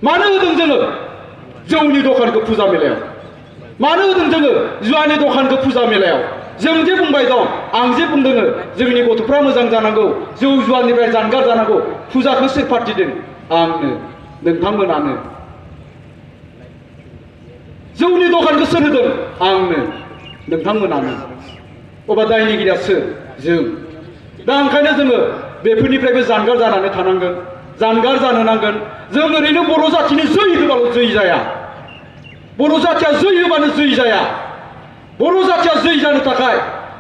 मानो होदों जोङो जौनि दखानखौ फुजा मेलायाव? मानो होदों जोङो जुवानि दखानखौ फुजा मेलायाव? जों जे बुंबाय दं, आं जे बुंदों जोंनि गथ'फ्रा मोजां जानांगौ, जौ जुवानिफ्राय जानगार जानांगौ, फुजाखौ सोर फाथिदों? आंनो, नोंथांमोनानो। जौनि दखानखौ सोर होदों? आंनो, नोंथांमोनानो। अबा दायनिगिरिया सोर? जों। दा ओंखायनो जोङो बेफोरनिफ्रायबो जानगार जानानै थानांगोन, जानगार जानो नांगोन। जों ओरैनो बर' जाथिनि जै होबाल' जै जाया। बर' जाथिया जै होबानो जै जाया। बर' जाथिया जै जानो थाखाय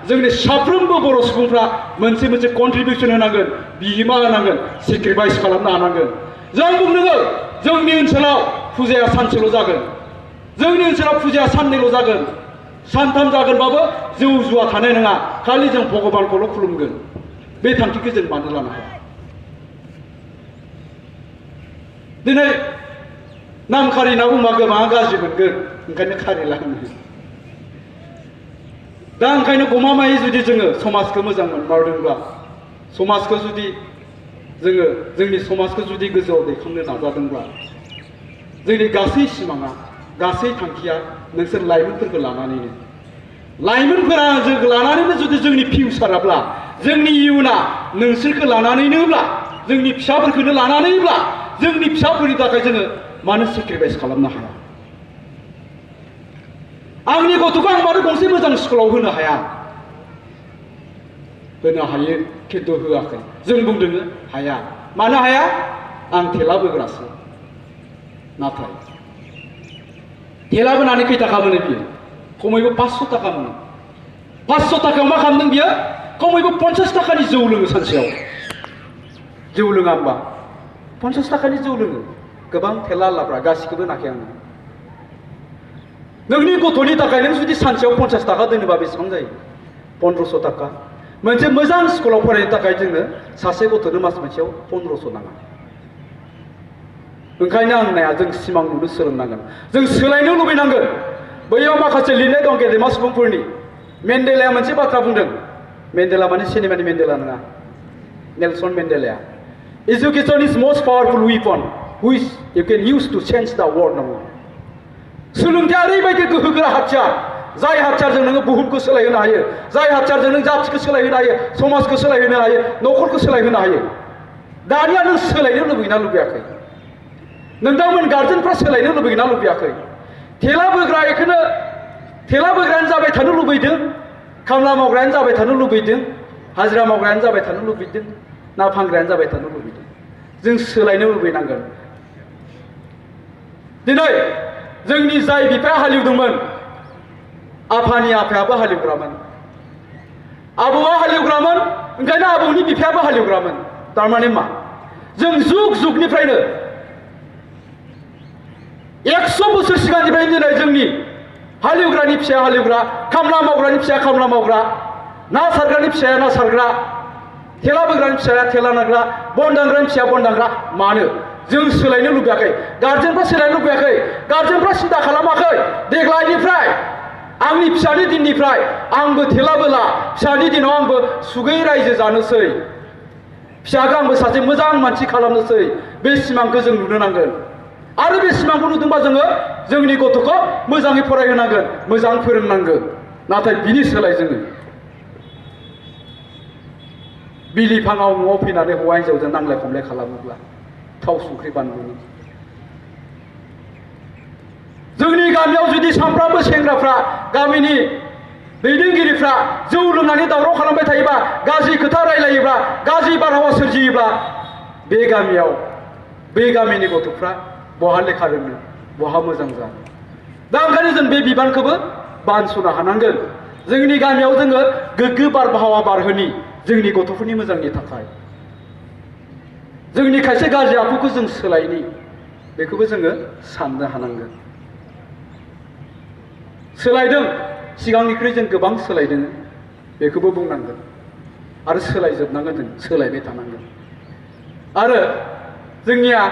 जोंनि साफ्रोमबो बर' सुबुंफ्रा मोनसे मोनसे कन्ट्रिबिउसन होनांगोन, बिहोमा होनांगोन, सेक्रिफाइस खालामनो हानांगोन। जों बुंदों जोंनि ओनसोलाव फुजाया सानसेल' जागोन, जोंनि ओनसोलाव फुजाया साननैल' जागोन, सानथाम जागोनबाबो जौ जुवा थानाय नङा, खालि जों भगबानखौल' खुलुमगोन। बे थांखिखौ जों मानो लानो हाया? दिनै नाम खारि होनना बुंबा गोबाङा गाज्रि मोनगोन, ओंखायनो खारि लानो। दा ओंखायनो गमामायै जुदि जोङो समाजखौ मोजां मोनमारदोंब्ला, समाजखौ जुदि जोङो जोंनि समाजखौ जुदि गोजौआव दैखांनो नाजादोंब्ला, जोंनि गासै सिमाङा, गासै थांखिया नोंसोर लाइमोनफोरखौ लानानैनो। लाइमोनफोरा जोंखौ लानानैनो जुदि जोंनि फिउचाराब्ला, जोंनि इयुना नोंसोरखौ लानानैनोब्ला, जोंनि फिसाफोरखौनो लानानैब्ला, जोंनि फिसाफोरनि थाखाय जोङो मानो सेक्रिफाइस खालामनो हाया? आंनि गथ'खौ आं मानो गंसे मोजां स्कुलाव होनो हाया? होनो हायो, खिन्थु होआखै। जों बुंदों हाया। मानो हाया? आं थेला बोग्रासो। नाथाय थेला बोनानै खै थाखा मोनो बियो? खमैबो 500 थाखा मोनो। 500 थाखायाव मा खालामदों बियो? खमैबो 50 थाखानि जौ लोङो सानसेयाव। जौ लोङा होमबा? 50 थाखानि जौ लोङो। गोबां थेला आलाफ्रा, गासिखौबो होनाखै आङो। नोंनि गथ'नि थाखाय नों जुदि सानसेयाव 50 थाखा दोनोबा बेसेबां जायो? 1500 थाखा। मोनसे मोजां स्कुलाव फरायनो थाखाय जोंनो सासे गथ'नो मास मोनसेयाव 1500 नाङा। ओंखायनो आं नाया, जों सिमां नुनो सोलोंनांगोन, जों सोलायनो लुबैनांगोन। बैयाव माखासे लिरनाय दं गेदेमा सुबुंफोरनि। मेन्डेलाया मोनसे बाथ्रा बुंदों। मेन्डेला माने सिनेमानि मेन्डेला नङा, नेलसन मेन्डेलाया। Education is most powerful weapon which you can use to change the world now. सोलोंथाइया ओरैबायदि गोहोगोरा हाथियार, जाय हाथियारजों नोङो बुहुमखौ सोलायहोनो हायो, जाय हाथियारजों नों जाथिखौ सोलायहोनो हायो, समाजखौ सोलायहोनो हायो, न'खरखौ सोलायहोनो हायो। दानिया नों सोलायनो लुबैना लुबैयाखै? नोंथांमोन गार्जेनफ्रा सोलायनो लुबैना लुबैयाखै? थेला बोग्रा बेखौनो थेला बोग्रायानो जाबाय थानो लुबैदों, खामला मावग्रायानो जाबाय थानो लुबैदों, हाजिरा मावग्रायानो जाबाय थानो लुबैदों, ना फानग्रायानो जाबाय थानो लुबैदों। जों सोलायनो लुबैनांगोन। दिनै जोंनि जाय बिफाया हालेवदोंमोन, आफानि आफायाबो हालेवग्रामोन, आबौआ हालेवग्रामोन, ओंखायनो आबौनि बिफायाबो हालेवग्रामोन। थारमाने मा? जों जुग जुगनिफ्रायनो 100 बोसोर सिगांनिफ्रायनो दिनै जोंनि हालेवग्रानि फिसाया हालेवग्रा, खामला मावग्रानि फिसाया खामला मावग्रा, ना सारग्रानि फिसाया ना सारग्रा, थेला बोग्रानि फिसाया थेला नारग्रा, बन दानग्रानि फिसाया बन दानग्रा। मानो? जों सोलायनो लुबैयाखै। गार्जेनफ्रा सोलायनो लुबैयाखै। गार्जेनफ्रा सिन्था खालामाखै। देग्लायनिफ्राय, आंनि फिसानि दिननिफ्राय आंबो थेला बोला, फिसानि दिनाव आंबो सुगै रायजो जानोसै, फिसाखौ आंबो सासे मोजां मानसि खालामनोसै। बे सिमांखौ जों नुनो नांगोन। आरो बे सिमांखौ नुदोंबा जोङो जोंनि गथ'खौ मोजाङै फरायहोनांगोन, मोजां फोरोंनांगोन। नाथाय बिनि सोलाय जोङो बिलिफाङाव न'आव फैनानै हौवा हिन्जावजों नांलाय खमलाय खालामोब्ला, थाव संख्रि बानलुनि, जोंनि गामियाव जुदि सामफ्रामबो सेंग्राफ्रा, गामिनि दैदेनगिरिफ्रा जौ लोंनानै दावराव खालामबाय थायोबा, गाज्रि खोथा रायलायोब्ला, गाज्रि बारहावा सोरजियोब्ला, बे गामियाव, बे गामिनि गथ'फ्रा बहा लेखा रोंनो, बहा मोजां जानो? दा ओंखायनो जों बे बिबानखौबो बानस'नो हानांगोन। जोंनि गामियाव जोङो गोग्गो बारहावा बारहोनि, जोंनि गथ'फोरनि मोजांनि थाखाय। जोंनि खायसे गाज्रि आखुखौ जों सोलायनि, बेखौबो जोङो साननो हानांगोन। सोलायदों, सिगांनिख्रुइ जों गोबां सोलायदों, बेखौबो बुंनांगोन। आरो सोलायजोबनांगोन, जों सोलायबाय थानांगोन। आरो जोंनिया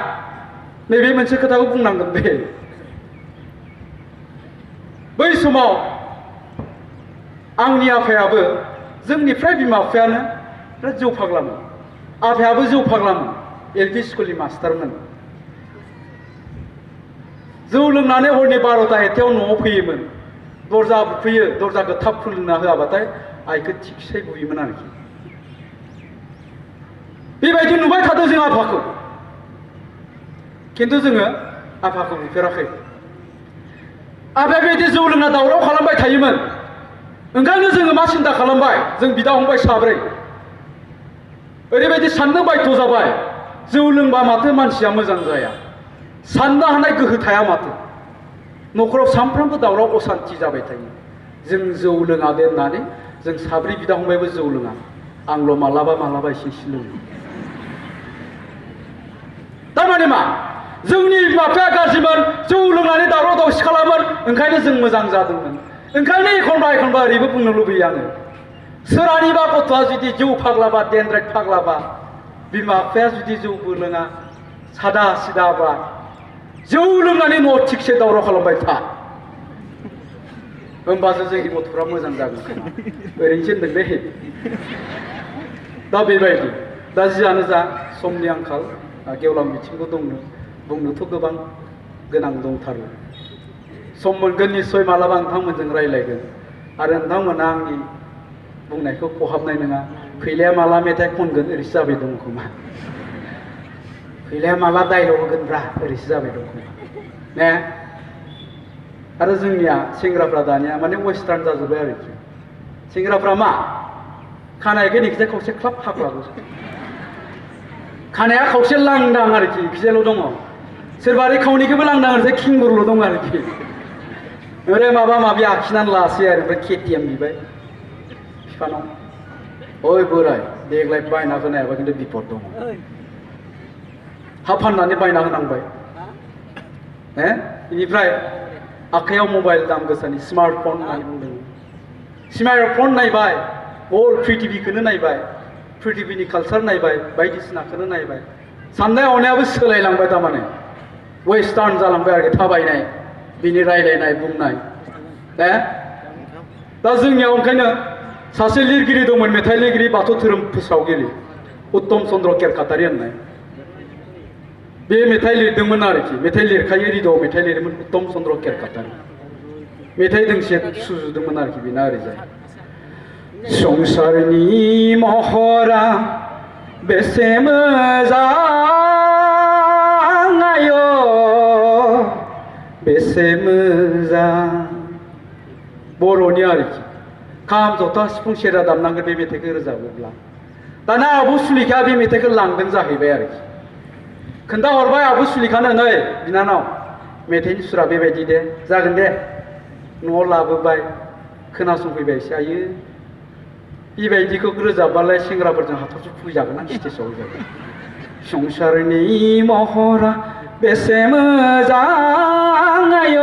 नैबे मोनसे खोथाखौ बुंनांगोन दे, बै समाव आंनि आफायाबो, जोंनिफ्राय बिमा बिफायानो बिराद जौ फाग्लामोन। आफायाबो जौ फाग्लामोन, एलपि स्कुलनि मास्टारमोन। जौ लोंनानै हरनि 12ता 1तायाव न'आव फैयोमोन दरजा बुफैयो दरजाखौ थाब खुलिना होआबाथाय आइखौ थिगसे बुयोमोन आरोखि बेबायदि नुबाय थादों जों आफाखौ खिन्थु जोङो आफाखौ बुफेराखै आफाया बेबायदि जौ लोंना दावराव खालामबाय थायोमोन ओंखायनो जोङो मा सिन्था खालामबाय जों बिदा फंबाय साब्रै ओरैबायदि साननो बायथ' जाबाय जौ लोंबा माथो मानसिया मोजां जाया साननो हानाय गोहो थाया माथो न'खराव सानफ्रामबो दावराव असान्थि जाबाय थायो जों जौ लोङा दे होननानै जों साब्रै बिदा फंबायबो जौ लोङा आंल' मालाबा मालाबा एसे एसे लोङो थारमाने मा जोंनि बिमा बिफाया गाज्रिमोन जौ लोंनानै दावराव दावसि खालामोन ओंखायनो जों मोजां जादोंमोन ओंखायनो एखनबा एखनबा ओरैबो बुंनो लुबैयो आङो सोरहानिबा गथ'आ जुदि जौ फाग्लाबा देनद्राइट फाग्लाबा बिमा बिफाया जुदि जौबो लोङा सादा सिदाबा जौ लोंनानै न'आव थिगसे दावराव खालामबाय था होमबासो जोंनि गथ'फ्रा मोजां जागोन ओरैनोसो होनदोंलै दा बेबायदि दा जियानो जा समनि आंखाल गेवलां बिथिंबो बुंनोथ' गोबां गोनां दंथारो सम मोनगोन निस्सय मालाबा नोंथांमोनजों रायज्लायगोन आरो नोंथांमोना आंनि बुंनायखौ खहाबनाय नङा खैलाया माला मेथाइ खनगोन ओरैसो जाबाय दं खोमा खैलाया माला डायलग होगोनब्रा ओरैसो जाबाय दं खोमा ने आरो जोंनिया सेंग्राफ्रा दानिया माने वेस्टार्न जाजोब्बाय आरोखि सेंग्राफ्रा मा खानायखौ निखिजाय खावसे ख्लाब हाख्लाबो खानाया खावसे लांदां आरोखि इखिजायल' दङ सोरबा आरो खावनिखौबो लांदां ओरैजाय खिंगुरल' दं आरोखि ओरै माबा माबि आखिनानै लासै आरो ओमफ्राय केटिएम बिबाय बिफानाव ओइ बोराय देग्लाय बायना होनायाबा खिन्थु बिपद दङ हा फाननानै बायना होनांबाय बेनिफ्राय आखायाव मबाइल दाम गोसानि स्मार्टफन होननानै बुंदों स्मार्टफन नायबाय अल पृथिबीखौनो नायबाय पृथिबीनि कालचार नायबाय बायदिसिनाखौनो नायबाय साननाय हनायाबो सोलायलांबाय थारमाने वेस्टार्न जालांबाय आरोखि थाबायनाय बिनि रायलायनाय बुंनाय दा जोंनियाव ओंखायनो सासे लिरगिरि दंमोन मेथाइ लिरगिरि बाथौ धोरोम फोसावगिरि उत्तम चन्द्र केरकाटारि होननाय बे मेथाइ लिरदोंमोन आरोखि मेथाइ लिरखायो रेडिअ'आव मेथाइ लिरोमोन उत्तम चन्द्र केरकाटारि मेथाइ दोंसे सुजुदोंमोन आरोखि बेना ओरैजाय संसारनि महरा बेसे मोजां आय' बेसे मोजां बर'नि आरोखि खाम जथा सिफुं सेरजा दामनांगोन बे मेथाइखौ रोजाबोब्ला दाना आब' सुलेखाया बे मेथाइखौ लांदों जाहैबाय आरोखि खोन्थाहरबाय आब' सुलेखानो नै बिनानाव मेथाइनि सुरा बेबायदि दे जागोन दे न'आव लाबोबाय खोनासंफैबाय एसे आयो बेबायदिखौ रोजाबबालाय सेंग्राफोरजों हाथरजों फुजागोन ना स्टेजआव जागोन संसारनि महरा बेसे मोजां आय'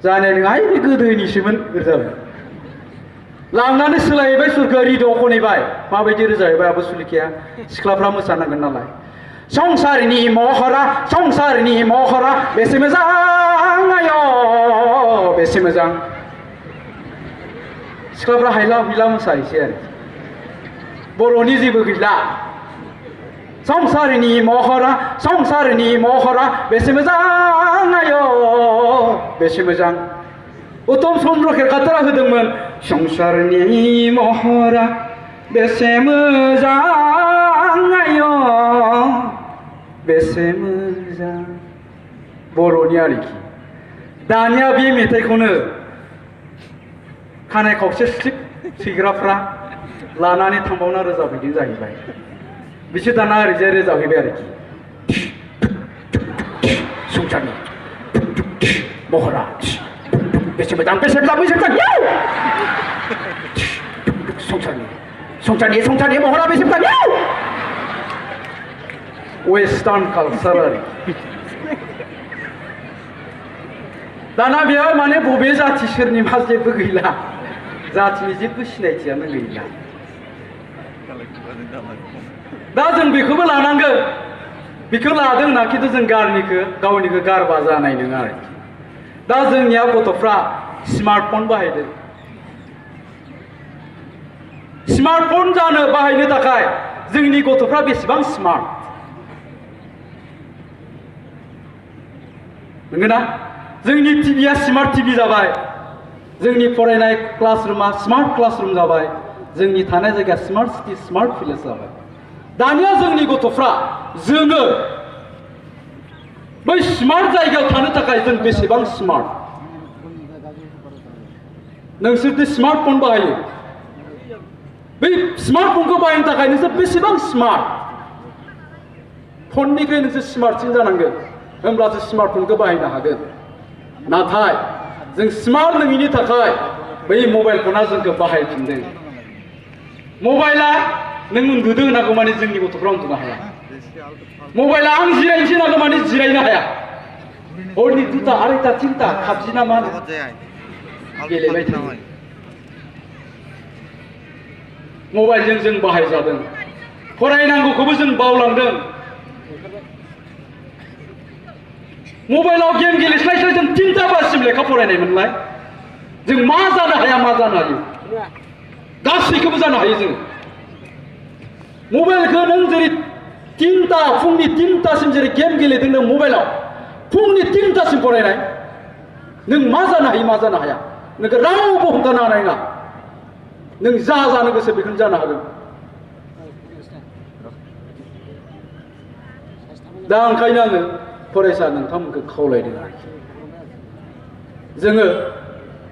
जानाय नङा बे गोदोनिसोमोन रोजाबाय लांनानै सोलायबाय सुरखौ रेडिअ'आव खनैबाय माबायदि रोजाबबाय आब' सुलेखाया सिख्लाफ्रा मोसानांगोन नालाय संसारनि महरा बेसे मोजां आय' बेसे मोजां सिख्लाफ्रा हायला हुइला मोसाहैसै आरो बर'नि जेबो गैला संसारनि महरा बेसे मोजां आय' बेसे मोजां उत्तम चन्द्र केरकाटारा होदोंमोन संसारनि महरा बेसे मोजां आय' बेसे मोजां बर'नि आरोखि दानिया बे मेथाइखौनो खानाय खावसे स्लिप सैग्राफ्रा लानानै थांबावना रोजाबहैदों जाहैबाय बिसोर दाना ओरैजाय रोजाबहैबाय आरोखि संसारनि महरा बेसे मोजां बेसे मोजां संसारनि महरा बेसे मोजां वेस्टार्न कालचार आरोखि दाना बेयाव माने बबे जाथि सोरनि मा जेबो गैला जाथिनि जेबो सिनायथियानो गैला दा जों बेखौबो लानांगोन बेखौ लादों होनना खिन्थु जों गावनिखौ गारबा जानाय नङा आरोखि दा जोंनिया गथ'फ्रा स्मार्टफन बाहायदों स्मार्टफन बाहायनो थाखाय जोंनि गथ'फ्रा बेसेबां स्मार्ट नंगौना जोंनि टिभिया स्मार्ट टिभि जाबाय जोंनि फरायनाय क्लासरुमा स्मार्ट क्लासरुम जाबाय जोंनि थानाय जायगाया स्मार्ट सिटि स्मार्ट भिलेज जाबाय दानिया जोंनि गथ'फ्रा जोङो बै स्मार्ट जायगायाव थानो थाखाय जों बेसेबां स्मार्ट नोंसोर स्मार्टफन बाहायो बै स्मार्टफनखौ बाहायनो थाखाय नोंसोर बेसेबां स्मार्ट फननिख्रुइ नोंसोर स्मार्टसिन जानांगोन होमब्लासो स्मार्टफनखौ बाहायनो हागोन नाथाय जों स्मार्ट नङिनि थाखाय बै मबाइल फना जोंखौ बाहायफिनदों मबाइला नों उन्दुदों होनांगौ माने जोंनि गथ'फ्रा उन्दुनो हाया मबाइला आं जिरायनोसै होनांगौ माने जिरायनो हाया हरनि 2टा 2:30 3टा खाबजि ना मा गेलेबाय थायो मबाइलजों जों बाहायजादों फरायनांगौखौबो जों बावलांदों मबाइलाव गेम गेलेस्लायस्लाय जों 3टा बाजिसिम लेखा फरायनायमोनलाय जों मा जानो हाया मा जानो हायो गासैखौबो जानो हायो जों मबाइलखौ नों जेरै 3टा फुंनि 3टासिम जेरै गेम गेलेदों नों मबाइलाव फुंनि 3टासिम फरायनाय नों मा जानो हायो मा जानो हाया नोंखौ रावबो हमथानो हानाय नङा नों जा जानो गोसो बेखौनो जानो हागोन दा ओंखायनो आङो फरायसा नोंथांमोनखौ खावलायदों जोङो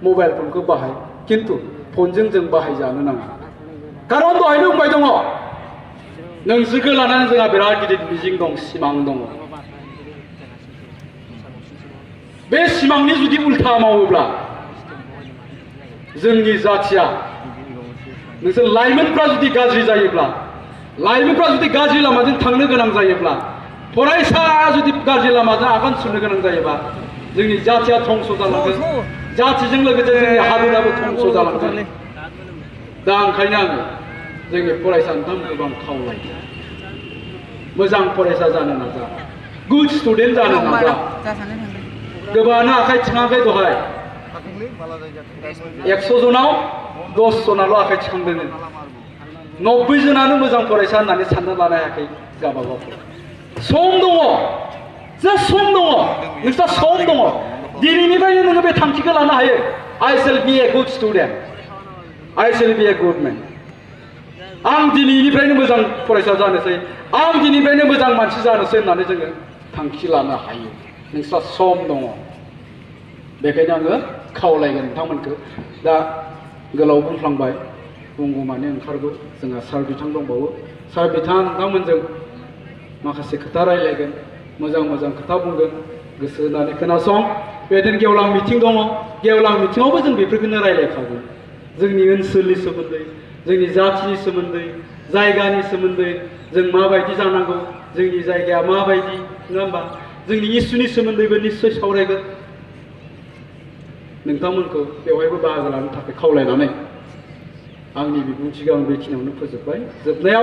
मबाइल फनखौ बाहाय खिन्थु फनजों जों बाहायजानो नाङा कारन दहायनो बुंबाय दङ नोंसोरखौ लानानै जोंहा बिराद गिदिर मिजिं दं सिमां दङ बे सिमांनि जुदि उल्था मावोब्ला जोंनि जाथिया नोंसोर लाइमोनफ्रा जुदि गाज्रि जायोब्ला लाइमोनफ्रा जुदि गाज्रि लामाजों थांनो गोनां जायोब्ला फरायसा जुदि गाज्रि लामाजों आगान सुरनो गोनां जायोबा जोंनि जाथिया धंस जालांगोन जाथिजों लोगोसे जोंनि हादोराबो धंस जालांगोन दा ओंखायनो आङो जोंनि फरायसा नोंथांमोनखौ आं खावलायो मोजां फरायसा जानो नाजा गुड स्टुडेन्ट जानो नाजा गोबाङानो आखाइ थिखाङाखै दहाय 100 जनाव 10 जनाल' आखाइ थिखांदों 90 जनानो मोजां फरायसा होननानै सानना लानो हायाखै गावबागाव सम दङ जे सम दङ नोंस्रा सम दङ दिनैनिफ्रायनो नोङो बे थांखिखौ लानो हायो I shall be a good student I shall be a good man आं दिनैनिफ्रायनो मोजां फरायसा जानोसै आं दिनैनिफ्रायनो मोजां मानसि जानोसै होननानै जोङो थांखि लानो हायो नोंस्रा सम दङ बेखायनो आङो खावलायगोन नोंथांमोनखौ दा गोलाव बुंफ्लांबाय बुंगौमानि ओंखारगौ जोंहा सार बिथां दंबावो सार बिथाङा नोंथांमोनजों माखासे खोथा रायलायगोन मोजां मोजां खोथा बुंगोन गोसो होनानै खोनासं बेदिन गेवलां मिटिं दङ गेवलां मिटिङावबो जों बेफोरखौनो रायलायखागोन जोंनि ओनसोलनि सोमोन्दै जोंनि जाथिनि सोमोन्दै जायगानि सोमोन्दै जों माबायदि जानांगौ जोंनि जायगाया माबायदि नङा होमबा जोंनि इसुनि सोमोन्दैबो निश्चय सावरायगोन नोंथांमोनखौ बेवहायबो बाहागो लानो थाखाय खावलायनानै आंनि बिबुंथिखौ आं बेखिनियावनो फोजोबबाय जोबनायाव